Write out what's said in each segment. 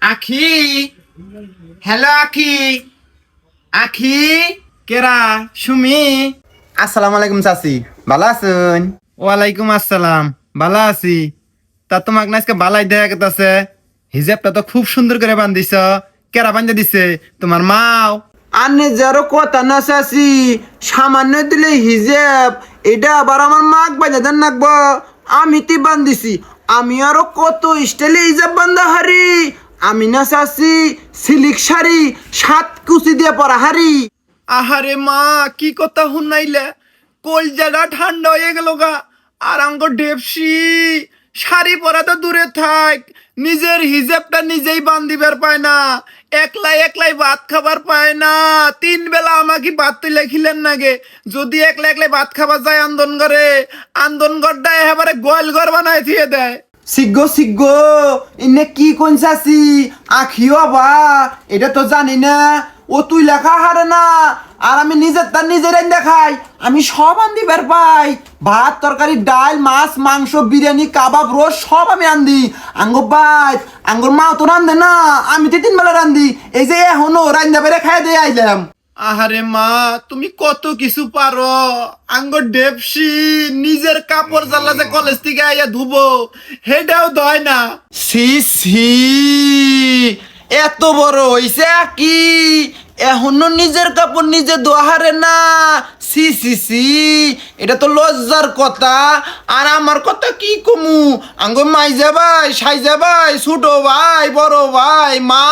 আখি, হ্যালো আখি, আখি কেরা সুমি। আসসালামু আলাইকুম চাচি, ভালো আছেন? ওয়ালাইকুম আসসালাম, ভালো আছি। তা তোমাকে না আজকে বালাই দেখা গেছে, হিজাবটা তো খুব সুন্দর করে বান্ধিছ। কেরা বান্ধে দিছে? তোমার মাও? আনে যারো কথা না চাচি, সামান্য দিলে হিজেব, এটা আবার আমার মাক বাজা দেন নাকব। আমি তি বান্ধিছি, আমি আরো কত স্টাইলে হিজাব বান্ধা হারি। আমি না চাচি সিলিক শাড়ি 7 কুচি দিয়ে পরা হারি। আহারে মা, কি কথা শুনাইলে, কলজাটা ঠান্ডা হয়ে গেল গা। আর আঙ্গ ডেপসি শাড়ি পরা তো দূরে থাক, নিজের হিজাবটা নিজেই বান্ধিবার পায় না, একলাই একলাই ভাত খাবার পায় না। 3 বেলা আমাকে ভাত তুলে খিলেন নাগে। যদি একলা একলাই ভাত খাবার যায় আন্দন ঘরটা এবারে গোয়াল ঘর বানায় দিয়ে দেয়। সিগো সিগো, ইনে কি কোন চাচি, আখিও বা এটা তো জানি না। ও তুই লেখা হারে না, আর আমি নিজের তার নিজের দেখাই। আমি সব আনদি বের পাই, ভাত তরকারি ডাল মাছ মাংস বিরিয়ানি কাবাব রোজ সব আমি আনদি। আঙ্গুর ভাই আঙ্গুর মা তো রান্ধে না, আমি তো 3 বেলা রান্ধি। এই যে এখনো রান্ধা বেড়ে খাই দিয়ে আইলাম। আহারে মা, তুমি কত কিছু পারো। আঙ্গ ডেপসি নিজের কাপড় জ্বালা যে কলেজ থেকে আইয়া ধুবো, হেটাও ধয় না। সি সি, এত বড় হইছে কি, এখনো নিজের কাপড় নিজে দোহারে না। সি সি সি, এটা তো লজ্জার কথা। আর আমার কথা কি কমু, আঙ্গ মাইজা ভাই সাইজা ভাই ছোট ভাই বড় ভাই মা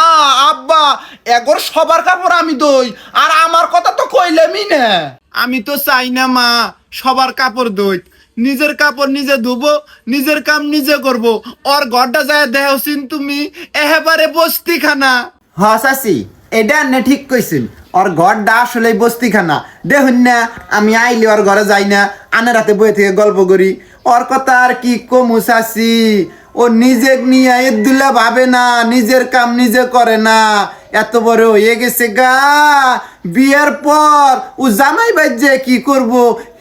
আব্বা এগোর সবার কাপড় আমি দই, আর আমার কথা তো কইলামই না। আমি তো চাই না মা সবার কাপড় ধুই, নিজের কাপড় নিজে ধুবো, নিজের কাম নিজে করব। ওর ঘরটা যায় দেহসিন তুমি, একেবারে বস্তি খানা। হ্যাঁ চাচি, এটা না ঠিক কইছেন। ওর ঘরটা আসলে বস্তিখানা। দেখুন না, আমি আইলে ওর ঘরে যাই না, আনে রাতে বই থেকে গল্প করি। ওর কথা আর কি কমু চাচি, ও নিজে নিয়ে এদুল্লা ভাবে না, নিজের কাম নিজে করে না। এত বড় হয়ে গেছে গা, বিয়ের পর ও জামাই বাজ্যে কি করব,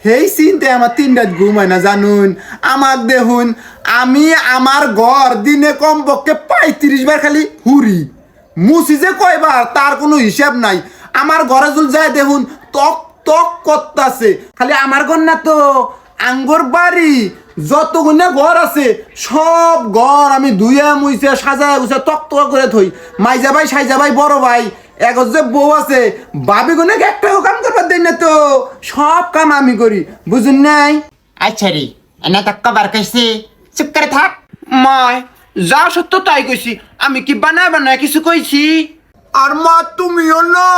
সেই চিন্তায় আমার 3 রাত ঘুম হয় না জানুন। আমার দেখুন, আমি আমার ঘর দিনে কমপক্ষে 35 বার খালি হুরি মুসি যে কয়বার তার কোনো হিসাব নাই। আমার ঘরে জুল যায় দেখুন, তক তক করতাছে। খালি আমার ঘর না তো, আঙ্গর বাড়ি যতগুলো ঘর আছে সব ঘর আমি ধুয়ে মুইছে সাজায় গুছে তক তক করে থই। মাইজা ভাই সাইজা ভাই বড় ভাই এগর যে বউ আছে, ভাবি গুনে একটাও কাম করবার দেয় না তো, সব কাম আমি করি, বুঝুন নাই? আচ্ছা রে, এনে তো কবার কইছি, চুপ করে থাক। মায় যা সত্য তাই কইছি, আমি কি বানায় বানায় কিছু কইছি? আর মা তুমিও না,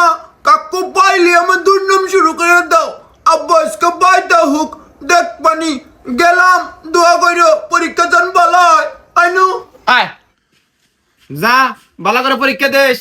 কাকু পাইলে আমার দুর্নাম শুরু করে দাও। আব্বা আজকে বাইটা হোক, দেখ পানি গেলাম, দোয়া করো পরীক্ষা জান ভালো হয়। আইনু আয় যা, ভালো করে পরীক্ষা দেশ।